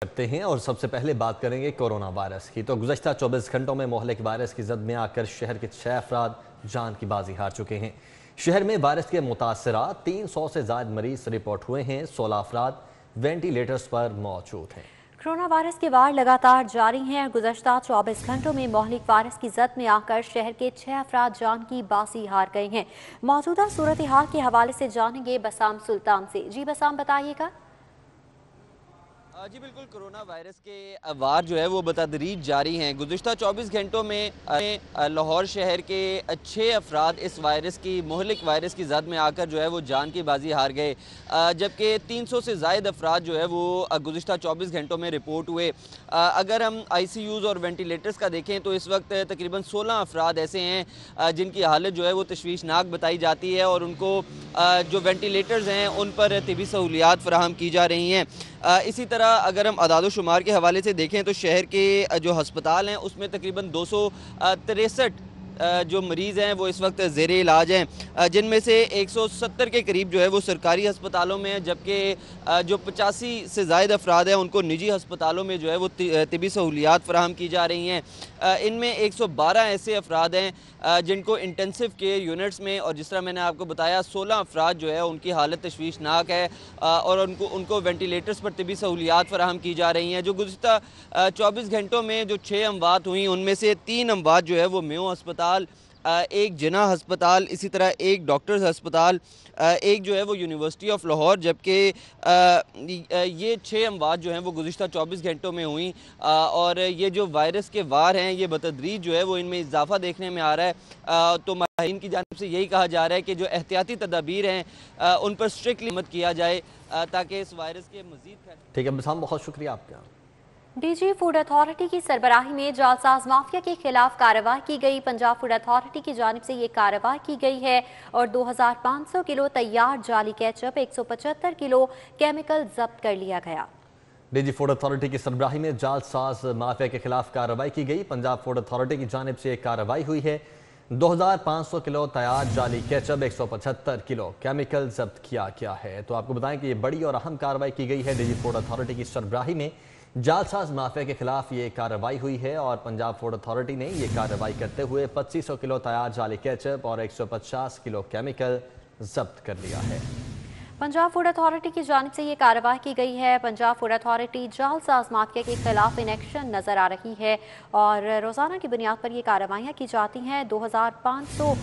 करते हैं और सबसे पहले बात करेंगे कोरोना वायरस की। तो गुज़श्ता 24 घंटों में मोहल्लिक वायरस की जद में आकर शहर के 6 अफराद जान की बाजी हार चुके हैं। शहर में वायरस के मुतासरा 300 से ज़ायद मरीज रिपोर्ट हुए हैं। 16 अफराद वेंटिलेटर्स पर मौजूद हैं। कोरोना वायरस के वार लगातार जारी हैं। गुज़श्ता 24 घंटों में मोहल्लिक वायरस की जद में आकर शहर के 6 अफराद जान की बाजी हार गए हैं। मौजूदा सूरत हाल के हवाले से जानेंगे बसाम सुल्तान से। जी बसाम, बताइएगा। जी बिल्कुल, कोरोना वायरस के वार जो है वो बतदरीज जारी हैं। गुज़श्ता 24 घंटों में लाहौर शहर के 6 अफराद इस वायरस की मोहल्लिक वायरस की जद में आकर जो है वो जान की बाजी हार गए, जबकि 300 से ज़ायद अफराद जो है वो गुज़श्ता 24 घंटों में रिपोर्ट हुए। अगर हम ICUs और वेंटिलेटर्स का देखें तो इस वक्त तकरीबन 16 अफराद ऐसे हैं जिनकी हालत जो है वो तशवीशनाक बताई जाती है और उनको जो वेंटिलेटर्स हैं उन पर तिबी सहूलियात फराहम की जा रही हैं। इसी तरह अगर हम अदाद-ओ-शुमार के हवाले से देखें तो शहर के जो हस्पताल हैं उसमें तकरीबन 263 जो मरीज़ हैं वो इस वक्त ज़ेरे इलाज हैं, जिनमें से 170 के करीब जो है वो सरकारी अस्पतालों में हैं, जबकि जो 85 से ज़ायद अफराद हैं उनको निजी अस्पतालों में जो है वो तिबी सहूलियात फराहम की जा रही हैं। इनमें 112 ऐसे अफराद हैं जिनको इंटेंसिव केयर यूनिट्स में, और जिस तरह मैंने आपको बताया 16 अफराद जो है उनकी हालत तशवीशनाक है और उनको वेंटिलेटर्स पर तिबी सहूलियात फराहम की जा रही हैं। जो गुज़श्ता 24 घंटों में जो 6 अमवात हुई उनमें से 3 अमवात जो है वो मेयो अस्पताल, एक जिना अस्पताल, इसी तरह एक डॉक्टर्स अस्पताल, एक जो है वो यूनिवर्सिटी ऑफ लाहौर, जबकि ये 6 अमवात जो हैं वो गुज़श्ता 24 घंटों में हुई। और ये जो वायरस के वार हैं ये बतदरीज जो है वो इनमें इजाफा देखने में आ रहा है। तो माहिरीन की जानिब से यही कहा जा रहा है कि जो एहतियाती तदाबीर हैं उन पर स्ट्रिक्टली मत किया जाए ताकि इस वायरस के मज़ीद। ठीक है बसाम, बहुत शुक्रिया आपका। DG फूड अथॉरिटी की सरबराही में जालसाज माफिया के खिलाफ कार्रवाई की गई। पंजाब फूड अथॉरिटी की जानिब से ये कार्रवाई की गई है और 2500 किलो तैयार जाली केचप, 175 किलो केमिकल जब्त कर लिया गया। DG फूड अथॉरिटी की सरबराही में जालसाज माफिया के खिलाफ कार्रवाई की गई। पंजाब फूड अथॉरिटी की जानिब से एक कार्रवाई हुई है। 2500 किलो तैयार जाली केचप, 175 किलो केमिकल जब्त किया गया है। तो आपको बताएं कि ये बड़ी और अहम कार्रवाई की गई है। DG फूड अथॉरिटी की सरबराही में जालसाज माफिया के खिलाफ ये कार्रवाई हुई है और पंजाब फूड अथॉरिटी ने ये कार्रवाई करते हुए 2500 किलो तैयार जाली केचप और 150 किलो केमिकल जब्त कर लिया है। पंजाब फूड अथॉरिटी की जानिब से ये कार्रवाई की गई है। पंजाब फूड अथॉरिटी जालसाज माफिया के खिलाफ इन एक्शन नजर आ रही है और रोजाना की बुनियाद पर ये कार्रवाइयाँ की जाती हैं। 2500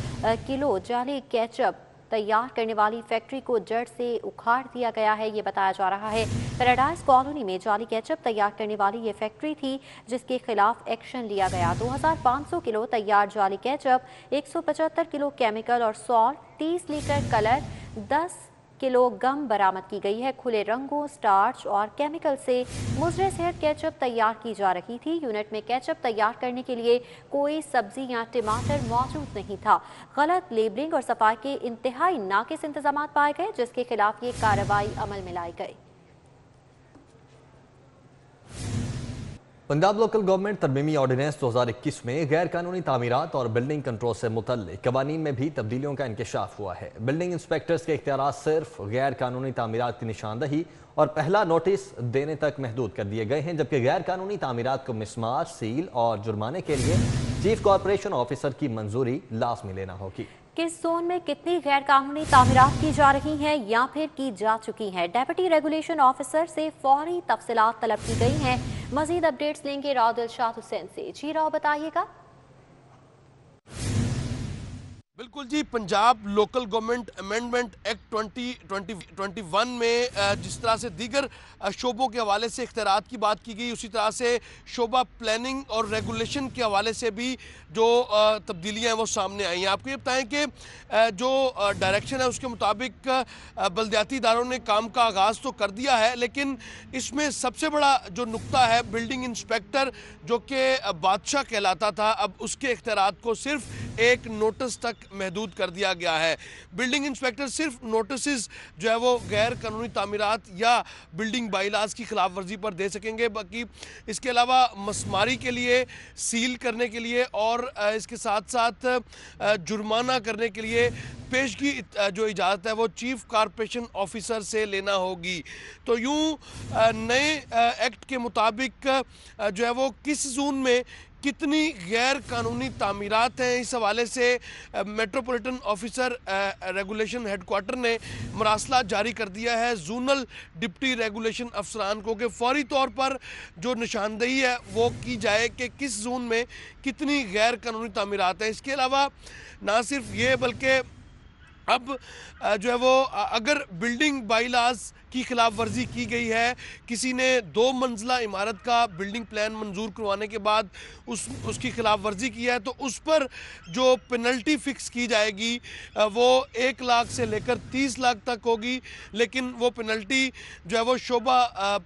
किलो जाली केचप तैयार करने वाली फैक्ट्री को जड़ से उखाड़ दिया गया है, ये बताया जा रहा है। पैराडाइज कॉलोनी में जाली केचप तैयार करने वाली ये फैक्ट्री थी जिसके खिलाफ एक्शन लिया गया। 2500 किलो तैयार जाली केचप, 175 किलो केमिकल और सॉल्ट, 30 लीटर कलर, 10 किलो गम बरामद की गई है। खुले रंगों, स्टार्च और केमिकल से मुजरे सेहत केचप तैयार की जा रही थी। यूनिट में केचप तैयार करने के लिए कोई सब्जी या टमाटर मौजूद नहीं था। गलत लेबलिंग और सफाई के इंतहाई नाकिस इंतजाम पाए गए जिसके खिलाफ ये कार्रवाई अमल में लाई गई। पंजाब लोकल गवर्नमेंट तरमीमी ऑर्डिनेंस 2021 में गैर कानूनी तामीरात और बिल्डिंग कंट्रोल से मुतल्लिक कवानीन में भी तब्दीलियों का इंकशाफ हुआ है। बिल्डिंग इंस्पेक्टर्स के इख्तियारात सिर्फ गैर कानूनी तामीरात की निशानदही और पहला नोटिस देने तक महदूद कर दिए गए हैं, जबकि गैर कानूनी तामीरात को मिसमार, सील और जुर्माने के लिए चीफ कॉरपोरेशन ऑफिसर की मंजूरी लाजमी लेना होगी। किस जोन में कितनी गैर कानूनी तामीरात की जा रही हैं या फिर की जा चुकी हैं, डेप्यूटी रेगुलेशन ऑफिसर से फौरी तफसीलात तलब की गई हैं। मजीद अपडेट्स लेंगे राव दिलशाद हुसैन से। जी राव, बताइएगा। बिल्कुल जी, Punjab local government amendment act 2021 में जिस तरह से दीगर शोबों के हवाले से इख्तियारात की बात की गई, उसी तरह से शोबा प्लानिंग और रेगुलेशन के हवाले से भी जो तब्दीलियां हैं वो सामने आई हैं। आपको ये बताएं कि जो डायरेक्शन है उसके मुताबिक बल्दियाती इदारों ने काम का आगाज़ तो कर दिया है, लेकिन इसमें सबसे बड़ा जो नुक्ता है बिल्डिंग इंस्पेक्टर जो कि बादशाह कहलाता था, अब उसके इख्तियारात को सिर्फ एक नोटिस तक महदूद कर दिया गया है। बिल्डिंग इंस्पेक्टर सिर्फ नोटिस जो है वो गैर कानूनी तामीरात या बिल्डिंग बाईलाज की खिलाफ वर्जी पर दे सकेंगे। बाकी इसके अलावा मसमारी के लिए, सील करने के लिए और इसके साथ साथ जुर्माना करने के लिए पेशगी जो इजाज़त है वो चीफ कॉरपोरेशन ऑफिसर से लेना होगी। तो यूँ नए एक्ट के मुताबिक जो है वो किस जोन में कितनी गैर कानूनी तामीरात हैं, इस हवाले से मेट्रोपॉलिटन ऑफिसर रेगुलेशन हेडक्वार्टर ने मरासला जारी कर दिया है जोनल डिप्टी रेगुलेशन अफसरान को कि फौरी तौर पर जो निशानदेही है वो की जाए कि किस जोन में कितनी गैर कानूनी तामीरात हैं। इसके अलावा ना सिर्फ ये बल्कि अब जो है वो अगर बिल्डिंग बाईलाज की खिलाफ वर्जी की गई है, किसी ने 2 मंजिला इमारत का बिल्डिंग प्लान मंजूर करवाने के बाद उसकी खिलाफ वर्जी की है, तो उस पर जो पेनल्टी फिक्स की जाएगी वो 1 लाख से लेकर 30 लाख तक होगी। लेकिन वो पेनल्टी जो है वो शोबा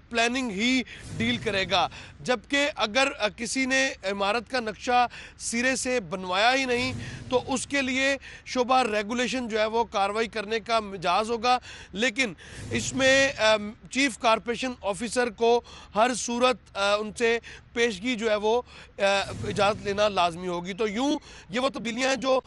प्लानिंग ही डील करेगा। जबकि अगर किसी ने इमारत का नक्शा सिरे से बनवाया ही नहीं तो उसके लिए शोबा रेगुलेशन जो है वो कार्रवाई करने का मिजाज होगा। लेकिन इसमें चीफ कॉरपोरेशन ऑफिसर को हर सूरत उनसे पेशगी जो है वो इजाज़त लेना लाजमी होगी। तो यूं ये वो तब्दीलियां हैं जो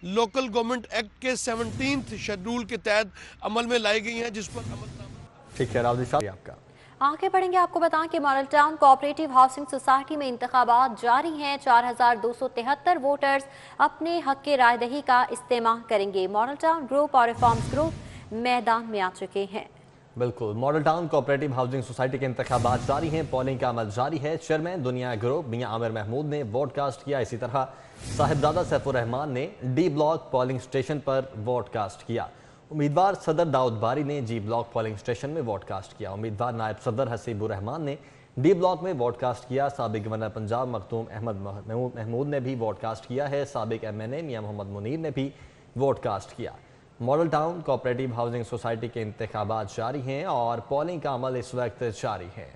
लोकल गवर्नमेंट एक्ट के 17th शेड्यूल के तहत अमल में लाई गई हैं, जिस पर अमल। ठीक है रावजी साहब, आपका आगे बढ़ेंगे। आपको बताएं कि model town cooperative housing society में इंतखाबात जारी हैं। 4273 वोटर्स अपने हक के रायदही का इस्तेमाल करेंगे। मॉडल टाउन ग्रुप और रिफॉर्म्स ग्रुप मैदान में आ चुके हैं। बिल्कुल, model town cooperative housing society के इंतखाबात जारी हैं, पोलिंग का अमल जारी है। चेयरमैन दुनिया ग्रुप मियां आमिर महमूद ने वोट कास्ट किया। इसी तरह साहिबजादा सैफुर रहमान ने डी ब्लॉक पोलिंग स्टेशन पर वोट कास्ट किया। उम्मीदवार सदर दाऊद बारी ने जी ब्लॉक पोलिंग स्टेशन में वोट कास्ट किया। उम्मीदवार नायब सदर हसीबुर रहमान ने डी ब्लॉक में वोट कास्ट किया। साबिक गवर्नर पंजाब मखदूम अहमद महमूद ने भी वोट कास्ट किया है। साबिक MNA मियां मोहम्मद मुनीर ने भी वोट कास्ट किया। Model town cooperative housing society के इंतखाबात जारी हैं और पोलिंग का अमल इस वक्त जारी है।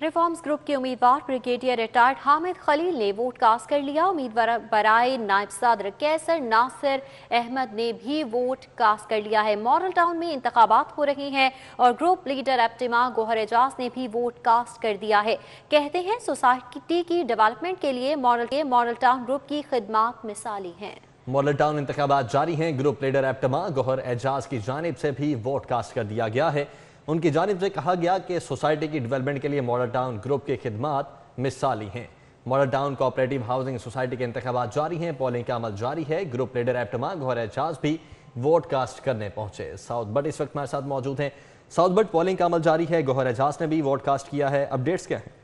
रिफॉर्म्स ग्रुप के उम्मीदवार ब्रिगेडियर रिटायर्ड हामिद खलील ने वोट कास्ट कर लिया। उम्मीदवार बराए नायब सदर कैसर नासिर अहमद ने भी वोट कास्ट कर लिया है। मॉडल टाउन में इंतखाबात हो रहे हैं और ग्रुप लीडर एप्टिमा गोहर एजाज ने भी वोट कास्ट कर दिया है। कहते हैं सोसाइटी की डेवलपमेंट के लिए मॉडल टाउन ग्रुप की खिदमत मिसाली हैं। मॉडल टाउन इंतखाबात जारी हैं। ग्रुप लीडर एप्टिमा गोहर एजाज की जानिब से भी वोट कास्ट कर दिया गया है। उनकी जानिब से कहा गया कि सोसाइटी की डेवलपमेंट के लिए मॉडल टाउन ग्रुप की खिदमत मिसाली हैं। Model town cooperative housing society के इंतखाबात जारी हैं, पोलिंग का अमल जारी है। ग्रुप लीडर एप्टिमा गोहर एजाज भी वोट कास्ट करने पहुंचे। साउथ बट इस वक्त हमारे साथ मौजूद हैं। साउथ बट, पोलिंग का अमल जारी है, गोहर एजाज ने भी वोट कास्ट किया है, अपडेट्स क्या हैं?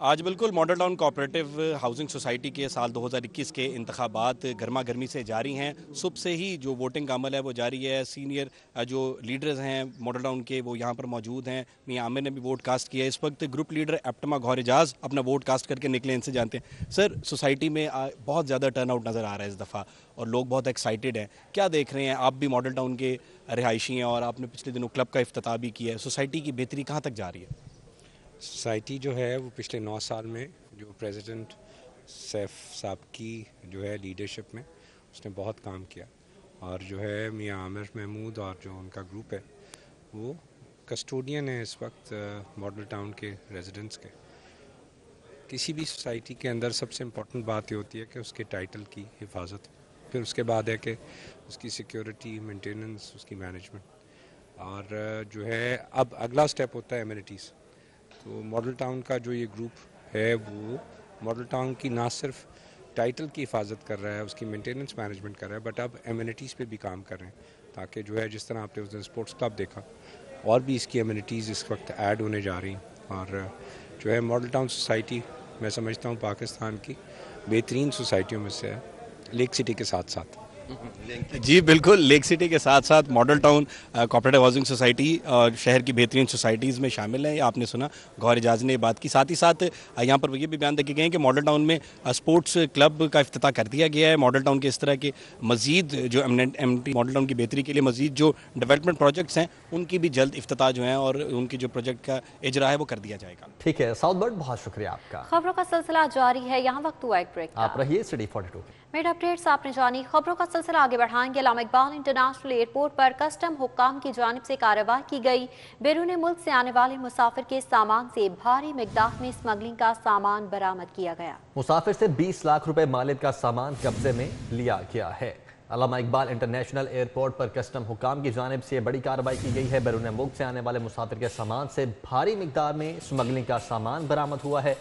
आज बिल्कुल model town cooperative housing society के साल 2021 के इंतखाबात गर्मा गर्मी से जारी हैं। सुबह से ही जो वोटिंग का अमल है वो जारी है। सीनियर जो लीडर्स हैं मॉडल टाउन के वो यहाँ पर मौजूद हैं। मियां आमिर ने भी वोट कास्ट किया। इस वक्त ग्रुप लीडर एप्टिमा गोहर एजाज अपना वोट कास्ट करके निकले। इनसे जानते हैं सर, सोसाइटी में बहुत ज़्यादा टर्नआउट नज़र आ रहा है इस दफ़ा और लोग बहुत एक्साइटेड हैं। क्या देख रहे हैं? आप भी मॉडल टाउन के रिहायशी हैं और आपने पिछले दिनों क्लब का इफ्तिताह भी किया है। सोसाइटी की बेहतरी कहाँ तक जा रही है? सोसाइटी जो है वो पिछले 9 साल में जो प्रेसिडेंट सैफ साहब की जो है लीडरशिप में उसने बहुत काम किया और जो है मियां आमिर महमूद और जो उनका ग्रुप है वो कस्टोडियन है इस वक्त मॉडल टाउन के रेजिडेंट्स के। किसी भी सोसाइटी के अंदर सबसे इम्पोर्टेंट बात ये होती है कि उसके टाइटल की हिफाजत, फिर उसके बाद है कि उसकी सिक्योरिटी, मेंटेनेंस, उसकी मैनेजमेंट और जो है अब अगला स्टेप होता है एमिनिटीज़। तो मॉडल टाउन का जो ये ग्रुप है वो मॉडल टाउन की ना सिर्फ टाइटल की हिफाजत कर रहा है, उसकी मेंटेनेंस मैनेजमेंट कर रहा है, बट अब एमिनिटीज़ पे भी काम कर रहे हैं ताकि जो है जिस तरह आपने उस दिन स्पोर्ट्स क्लब देखा और भी इसकी एमिनिटीज़ इस वक्त ऐड होने जा रही हैं। और जो है मॉडल टाउन सोसाइटी मैं समझता हूँ पाकिस्तान की बेहतरीन सोसाइटियों में से है, लेक सिटी के साथ साथ। जी बिल्कुल, लेक सिटी के साथ साथ model town cooperative housing society और शहर की बेहतरीन सोसाइटीज़ में शामिल है। आपने सुना गौहर एजाज ने बात की। साथ ही साथ यहाँ पर ये भी बयान देखे गए हैं कि मॉडल टाउन में स्पोर्ट्स क्लब का इफ्तिताह कर दिया गया है। मॉडल टाउन के इस तरह के मजीद जो मॉडल टाउन की बेहतरी के लिए मजीद जो डेवलपमेंट प्रोजेक्ट्स हैं उनकी भी जल्द इफ्तिताह जो है और उनकी जो प्रोजेक्ट का इजरा है वो कर दिया जाएगा। ठीक है साउथ बर्ड, बहुत शुक्रिया आपका। खबरों का सिलसिला जारी है, यहाँ वक्त हुआ एक ब्रेक का। आप रहिए सिटी 42। मिड अपडेट्स आपने जानी। खबरों का सिलसिला आगे बढ़ाएंगे। अल्लामा इकबाल इंटरनेशनल एयरपोर्ट पर कस्टम हुक्काम की जानिब से कार्रवाई की गई। बैरून मुल्क से आने वाले मुसाफिर के सामान से भारी मिकदार में स्मगलिंग का सामान बरामद किया गया। मुसाफिर से 20 लाख रुपए मालिक का सामान कब्जे में लिया गया है। अल्लामा इकबाल इंटरनेशनल एयरपोर्ट पर कस्टम हुक्काम की जानिब से बड़ी कार्रवाई की गई है। बैरून मुल्क से आने वाले मुसाफिर के सामान से भारी मिकदार में स्मगलिंग का सामान बरामद हुआ है।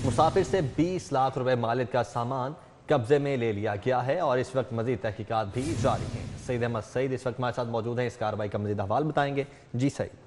मुसाफिर से 20 लाख रुपए मालिक का सामान कब्जे में ले लिया गया है और इस वक्त मजीद तहकीकात भी जारी हैं। सईद अहमद सईद इस वक्त हमारे साथ मौजूद हैं, इस कार्रवाई का मजीद हवाल बताएंगे। जी सईद।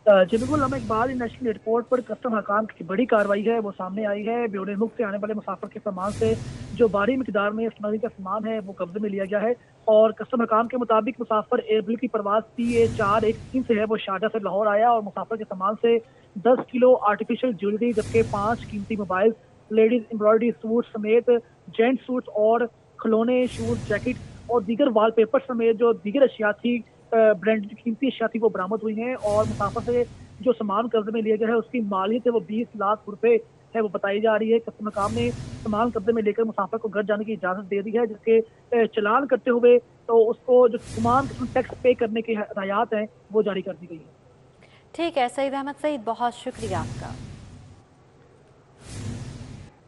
जी बिल्कुल, अल्लामा इकबाल इंटरनेशनल एयरपोर्ट पर कस्टम हकाम की बड़ी कार्रवाई है वो सामने आई है। बैरून मुल्क से आने वाले मुसाफिर के सामान से जो भारी मिकदार में स्मगलिंग का सामान है वो कब्जे में लिया गया है और कस्टम हकाम के मुताबिक मुसाफिर एयरब्लू की परवाज PA413 से है, वो शारजा से लाहौर आया और मुसाफिर के सामान से 10 किलो आर्टिफिशियल ज्वेलरी जबकि 5 कीमती मोबाइल, लेडीज एम्ब्रॉयडरी सूट समेत जेंट सूट और खिलौने, शूज, जैकेट और दीगर वॉलपेपर समेत जो दीगर अशिया थी, ब्रांडेड कीमती अशिया थी वो बरामद हुई हैं और मुसाफिर से जो सामान कब्जे में लिया गया है उसकी मालियत है वो 20 लाख रुपए है वो बताई जा रही है। कस्टम हकाम ने सामान कब्जे में लेकर मुसाफिर को घर जाने की इजाजत दे दी है, जिसके चलान करते हुए तो उसको जो सामान टैक्स पे करने की हदायत हैं वो जारी कर दी गई है। ठीक है सईद अहमद सईद, बहुत शुक्रिया आपका।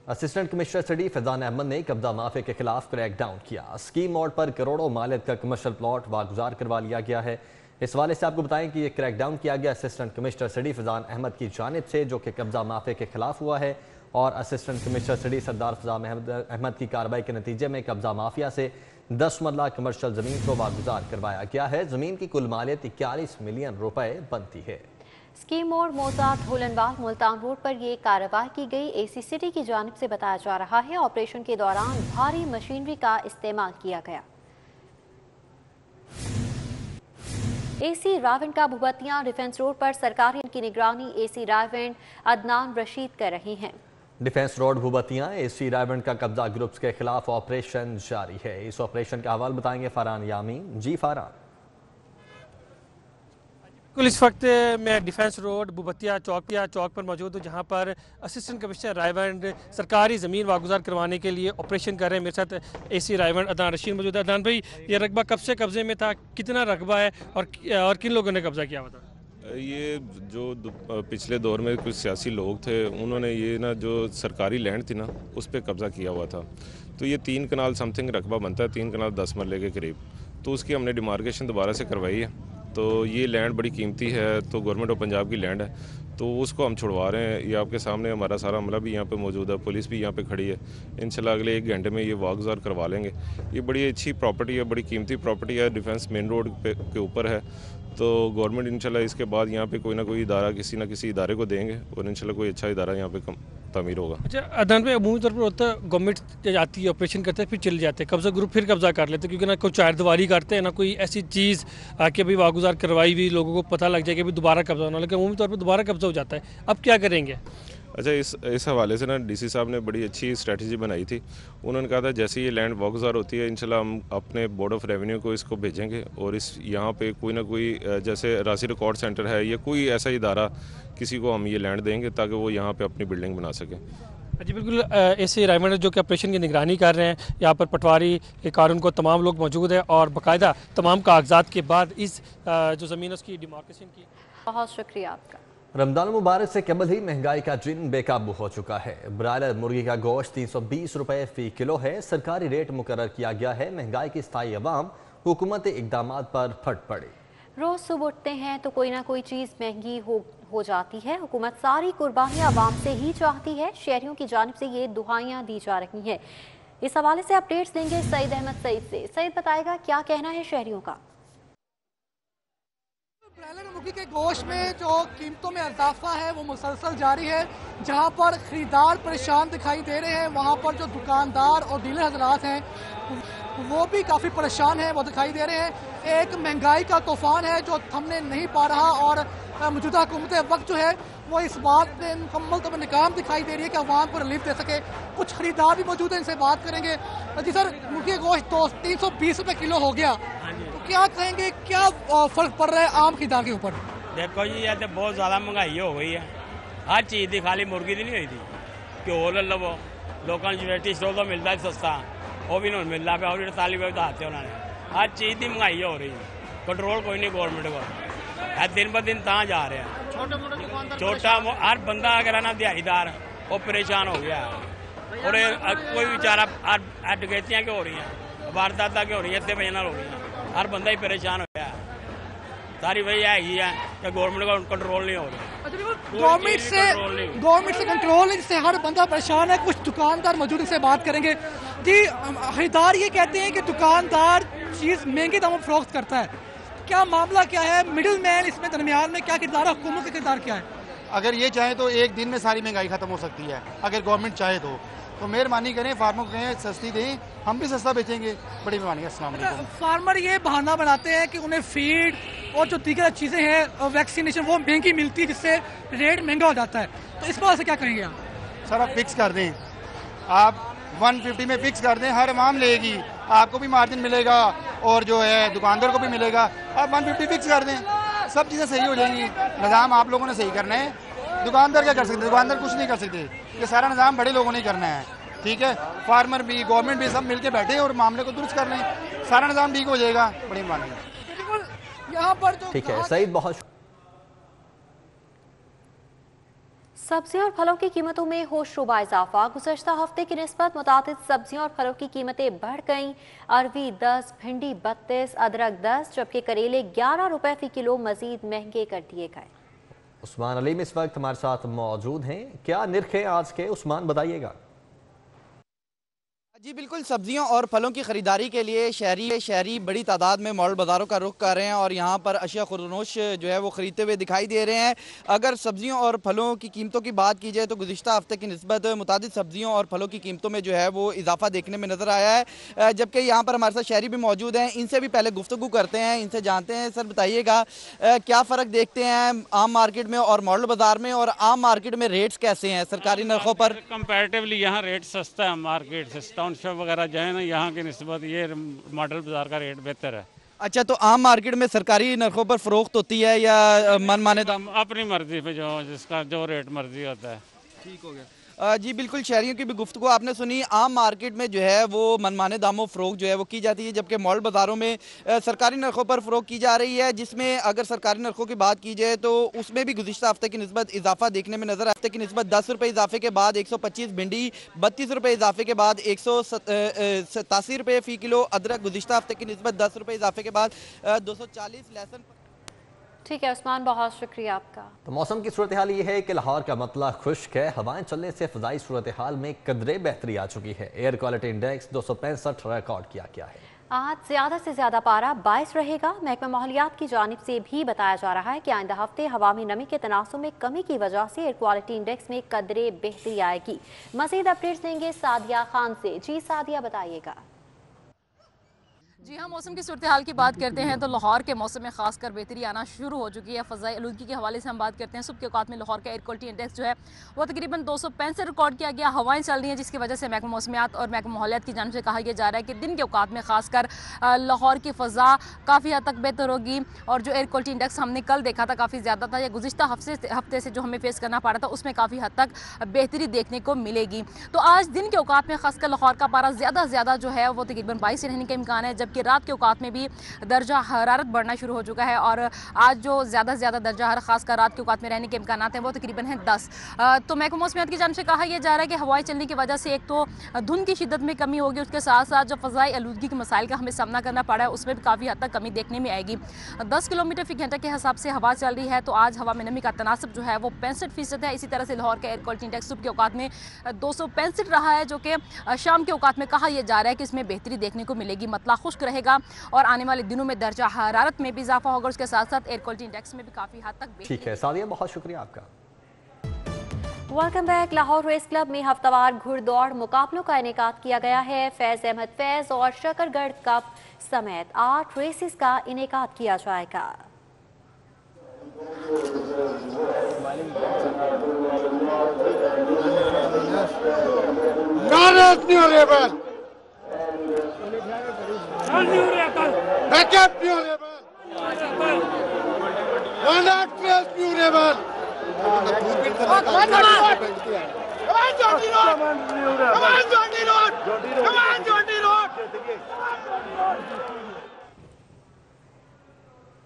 Assistant commissioner city Faizan Ahmad ने कब्जा माफिया के खिलाफ क्रैकडाउन किया। स्कीम मोड पर करोड़ों मालियत का कमर्शियल प्लॉट वागुजार करवा लिया गया है। इस हवाले से आपको बताएं कि ये क्रैकडाउन किया गया assistant commissioner city Faizan Ahmad की जानिब से, जो कि कब्जा माफिया के खिलाफ हुआ है और असिस्टेंट कमिश्नर सिटी सरदार फैजान अहमद की कार्रवाई के नतीजे में कब्जा माफिया से 10 मरला कमर्शियल जमीन को वागुजार करवाया गया है। जमीन की कुल मालियत 41 मिलियन रुपए बनती है। स्कीम मोड़ मोजाद होलनवाल मुल्तान रोड पर यह कार्रवाई की गई। AC सिटी की जानिब से बताया जा रहा है ऑपरेशन के दौरान भारी मशीनरी का इस्तेमाल किया गया। AC रावंड का भूबतियां डिफेंस रोड पर सरकारी की निगरानी AC रावंड अदनान रशीद कर रही हैं। डिफेंस रोड भूबतियां AC रावंड का कब्जा ग्रुप्स के खिलाफ ऑपरेशन जारी है। इस ऑपरेशन का हवाला बताएंगे फरहान यामीन। जी फरहान। बिल्कुल, इस वक्त मैं डिफेंस रोड भूबतिया चौक पर मौजूद हूँ, जहाँ पर असिस्टेंट कमिश्नर रायवंड सरकारी ज़मीन वागुजार करवाने के लिए ऑपरेशन कर रहे हैं। मेरे साथ AC रायवंड अदनान रशीद मौजूद है। अदनान भाई, ये रकबा कब से कब्जे में था, कितना रकबा है और किन लोगों ने कब्जा किया हुआ था? ये जो पिछले दौर में कुछ सियासी लोग थे उन्होंने ये ना जो सरकारी लैंड थी ना उस पर कब्ज़ा किया हुआ था। तो ये 3 कनाल समथिंग रकबा बनता है, 3 कनाल 10 मरले के करीब। तो उसकी हमने डिमार्केशन दोबारा से करवाई है। तो ये लैंड बड़ी कीमती है, तो गवर्नमेंट ऑफ पंजाब की लैंड है, तो उसको हम छुड़वा रहे हैं। ये आपके सामने हमारा सारा अमला भी यहाँ पे मौजूद है, पुलिस भी यहाँ पे खड़ी है। इंशाल्लाह अगले 1 घंटे में ये वागुजार करवा लेंगे। ये बड़ी अच्छी प्रॉपर्टी है, बड़ी कीमती प्रॉपर्टी है, डिफेंस मेन रोड के ऊपर है। तो गवर्नमेंट इंशाल्लाह इसके बाद यहाँ पे कोई ना कोई इदारा किसी ना किसी इदारे को देंगे और इंशाल्लाह कोई अच्छा इदारा यहाँ पे तामीर होगा। अच्छा अदनान भाई, अमूमी तौर पर होता है गवर्नमेंट जाती है, ऑपरेशन करते हैं, फिर चले जाते हैं, कब्जा ग्रुप फिर कब्जा कर लेते हैं, क्योंकि ना कोई चारदीवारी करते हैं ना कोई ऐसी चीज़ कि अभी वागुजार करवाई भी लोगों को पता लग जाए कि अभी दोबारा कब्जा होना, लेकिन अमूमी तौर पर दोबारा कब्जा हो जाता है। अब क्या करेंगे? अच्छा, इस हवाले से ना DC साहब ने बड़ी अच्छी स्ट्रेटजी बनाई थी। उन्होंने कहा था जैसे ये लैंड वागुजार होती है इंशाल्लाह हम अपने बोर्ड ऑफ रेवेन्यू को इसको भेजेंगे और इस यहाँ पे कोई ना कोई जैसे राशि रिकॉर्ड सेंटर है या कोई ऐसा इदारा किसी को हम ये लैंड देंगे ताकि वो यहाँ पे अपनी बिल्डिंग बना सकें। जी बिल्कुल, AC रायवंड जो कि ऑपरेशन की निगरानी कर रहे हैं, यहाँ पर पटवारी कारून को तमाम लोग मौजूद है और बाकायदा तमाम कागजात के बाद इस जो ज़मीन है उसकी डिमार्केशन की। बहुत शुक्रिया आपका। रमजान मुबारक से कबल ही महंगाई का जिन बेकाबू हो चुका है। ब्रायलर मुर्गी का गोश्त 320 रुपए फी किलो है। सरकारी रेट मुकर्रर किया गया है। महंगाई की स्थायी अवाम हुकूमती इकदाम पर फट पड़े। रोज सुबह उठते हैं तो कोई ना कोई चीज़ महंगी हो जाती है। हुकूमत सारी कुर्बानियाँ आवाम से ही चाहती है। शहरियों की जानिब से ये दुहाइयाँ दी जा रही हैं। इस हवाले से अपडेट्स देंगे सईद अहमद सईद से। सईद बताएगा क्या कहना है शहरियों का। ब्रायलर मुर्गी के गोश्त में जो कीमतों में इजाफा है वो मुसलसल जारी है। जहां पर ख़रीदार परेशान दिखाई दे रहे हैं, वहां पर जो दुकानदार और डीलर हजरात हैं वो भी काफ़ी परेशान हैं, वो दिखाई दे रहे हैं। एक महंगाई का तूफान है जो थमने नहीं पा रहा और मौजूदा हुकूमत वक्त जो है वो इस बात पे मुकम्मल तौर पर नाकाम दिखाई दे रही है कि अवाम को रिलीफ दे सके। कुछ खरीदार भी मौजूद हैं, इनसे बात करेंगे। जी सर, मुर्गी गोश्त 320 रुपये किलो हो गया, तो क्या कहेंगे, क्या फ़र्क पड़ रहा है आम खरीदार के ऊपर? देखो जी, ये तो बहुत ज़्यादा महंगाई हो गई है। हर चीज़ की, खाली मुर्गी की नहीं हुई थी। घ्यो ले लो, लोगों को यूनिवर्सिटी स्टोर तो मिलता है सस्ता, वो भी नहीं मिल रहा पे, और 48 रुपये बताते उन्होंने। हर चीज़ की महंगाई हो रही है, कंट्रोल कोई नहीं गवर्नमेंट को। दिन ब दिन तहाँ जा रहे हैं। छोटा हर बंदा अगर है ना दिहाड़ीदार, वो परेशान हो गया है। और कोई बेचारा डकैतियाँ क्यों हो रही हैं, वारदात क्यों हो रही है, इतने बजे हो रही हैं, हर बंदा ही परेशान हो गया है। सारी वजह यही है कि गवर्नमेंट का कंट्रोल नहीं हो रहा। गवर्नमेंट से कंट्रोल से हर बंदा परेशान है। कुछ दुकानदार मौजूद, इनसे बात करेंगे। जी, खरीदार ये कहते हैं कि दुकानदार चीज़ महंगे दामों में फरोख्त करता है, क्या मामला क्या है? मिडिल मैन इसमें दरमियान में क्या किरदार है, हुकूमत का किरदार क्या है? अगर ये चाहे तो एक दिन में सारी महंगाई खत्म हो सकती है, अगर गवर्नमेंट चाहे तो मेहरबानी करें, फार्मर को कहें सस्ती दें, हम भी सस्ता बेचेंगे। बड़ी मेहरबानी है। अस्सलाम वालेकुम। फार्मर ये बहाना बनाते हैं कि उन्हें फीड और जो दीगर चीज़ें हैं, वैक्सीनेशन, वो महंगी मिलती है, जिससे रेट महंगा हो जाता है। तो इस बात से क्या कहेंगे आप? सर, आप फिक्स कर दें, आप 150 में फिक्स कर दें, हर अवाम लेगी, आपको भी मार्जिन मिलेगा और जो है दुकानदार को भी मिलेगा। आप 150 फिक्स कर दें, सब चीज़ें सही हो जाएंगी। निज़ाम आप लोगों ने सही करना है, दुकानदार क्या कर सकते? दुकानदार कुछ नहीं कर सकते, ये सारा निज़ाम बड़े लोगों ने करना है। ठीक है, फार्मर भी, गवर्नमेंट भी, सब मिलके बैठे और मामले को दुरुस्त कर लें, सारा निज़ाम ठीक हो जाएगा। बड़ी मेहरबानी। यहाँ पर जो ठीक है सईद, बहुत सब्जियों और फलों की कीमतों में होशरुबा इजाफा। गुज़श्ता हफ्ते की निस्बत मुतादिद सब्जियों और फलों की कीमतें बढ़ गईं। अरवी 10, भिंडी 32, अदरक 10, जबकि करेले 11 रुपए फी किलो मजीद महंगे कर दिए गए। उस्मान अलीम इस वक्त हमारे साथ मौजूद हैं। क्या निर्ख है आज के, उस्मान बताइएगा। जी बिल्कुल, सब्जियों और फलों की ख़रीदारी के लिए शहरी बड़ी तादाद में मॉडल बाज़ारों का रुख कर रहे हैं और यहाँ पर अशिया खुरनोश जो है वो ख़रीदते हुए दिखाई दे रहे हैं। अगर सब्जियों और फलों की कीमतों की बात की जाए तो गुज़िश्ता हफ्ते की निस्बत मुतादिद सब्जियों और फलों की कीमतों में जो है वो इजाफा देखने में नज़र आया है। जबकि यहाँ पर हमारे साथ शहरी भी मौजूद हैं, इनसे भी पहले गुफ्तगू करते हैं, इनसे जानते हैं। सर बताइएगा, क्या फ़र्क देखते हैं आम मार्केट में और मॉडल बाज़ार में, और आम मार्केट में रेट्स कैसे हैं सरकारी नरखों पर? कंपैरेटिवली यहाँ रेट सस्ता है, मार्केट से टाउनशिप वगैरह जो है ना, यहाँ की निस्बत ये मॉडल बाजार का रेट बेहतर है। अच्छा, तो आम मार्केट में सरकारी नरखों पर फरोख्त होती है या मनमाने दाम? अपनी मर्जी पे, जो जिसका जो रेट मर्जी होता है। ठीक हो गया। जी बिल्कुल, शहरियों की भी गुफ्तगू आपने सुनी। आम मार्केट में जो है वो मनमाने दामों फ़रोख्त जो है वो की जाती है, जबकि मॉल बाज़ारों में सरकारी नरखों पर फ़रोख्त की जा रही है, जिसमें अगर सरकारी नरखों की बात की जाए तो उसमें भी गुज़िश्ता हफ्ते की निस्बत इजाफा देखने में नज़र। हफ्ते की निस्बत 10 रुपये इजाफे के बाद 125 भिंडी, 32 रुपये इजाफे के बाद 187 रुपये फ़ी किलो अदरक, गुज़िश्ता हफ्ते की निस्बत 10 रुपये इजाफे के बाद 240। लहसुन। ठीक है उस्मान, बहुत शुक्रिया आपका। तो मौसम की सूरत हाल ये है कि लाहौर का मतला खुश्क है, हवाएं चलने से फ़ज़ाई सूरत हाल में कदरे बेहतरी आ चुकी है। एयर क्वालिटी इंडेक्स 265 रिकॉर्ड किया गया है। आज ज़्यादा से ज़्यादा पारा 22 रहेगा। महकमा माहौलियात की जानिब से भी बताया जा रहा है कि आइंदा हफ्ते हवा में नमी के तनासुब में कमी की वजह से एयर क्वालिटी इंडेक्स में कदरे बेहतरी आएगी। मज़ीद अपडेट्स देंगे सादिया खान से। जी सादिया, बताइएगा। जी हाँ, मौसम की सूरत हाल की बात करते हैं तो लाहौर के मौसम में खासकर बेहतरी आना शुरू हो चुकी है। फ़ज़ाई आलूदगी के हवाले से हम बात करते हैं। सुबह के औकात में लाहौर का एयर क्वालिटी इंडेक्स जो है वो तकरीबन 265 रिकॉर्ड किया गया। हवाएं चल रही हैं, जिसकी वजह से महकमा मौसमियात और महकमा माहौलियात की जानिब से कहा यह जा रहा है कि दिन के औकात में खासकर लाहौर की फ़ज़ा काफ़ी हद तक बेहतर होगी। और जो एयर क्वालिटी इंडेक्स हमने कल देखा था काफ़ी ज़्यादा था, या गुज़िश्ता हफ्ते से जो हमें फेस करना पड़ा था, उसमें काफ़ी हद तक बेहतरी देखने को मिलेगी। तो आज दिन के औकात में खासकर लाहौर का पारा ज़्यादा जो है वो तकरीबन 22 रहने का इम्कान है, जबकि रात के औकात में भी दर्जा हरारत बढ़ना शुरू हो चुका है। और आज जो ज़्यादा से ज़्यादा दर्जा हरारत खासकर रात के औकात में रहने के इम्कान हैं वो तकरीबन हैं 10। तो महकमा मौसमियात की जानिब से कहा यह जा रहा है कि हवाएं चलने की वजह से एक तो धुंध की शिद्दत में कमी होगी, उसके साथ साथ जो फ़ज़ाई आलूदगी के मसाइल का हमें सामना करना पड़ा है उसमें भी काफ़ी हद तक कमी देखने में आएगी। 10 किलोमीटर फ़ी घंटे के हिसाब से हवा चल रही है, तो आज हवा में नमी का तनासब जो है वो 65% है। इसी तरह से लाहौर का एयर क्वालिटी इंडेक्स सुबह के औकात में 265 रहा है, जो कि शाम के औकात में कहा यह जा रहा है कि इसमें बेहतरी देखने को मिलेगी। मतला खुश्क रहेगा और आने वाले दिनों में दर्जा हरारत में भी इजाफा होगा, उसके साथ साथ एयर क्वालिटी इंडेक्स में भी काफ़ी हद तक। ठीक है सादिया, बहुत शुक्रिया आपका। Welcome back. Lahore race club में हफ्तावार घुड़दौड़ मुकाबलों का इनेकाद किया गया है। फैज अहमद फैज और शकरगढ़ कप समेत 8 रेसेस का इनेकाद किया जाएगा।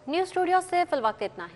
न्यूज़ स्टूडियो से फिल वक्त इतना है।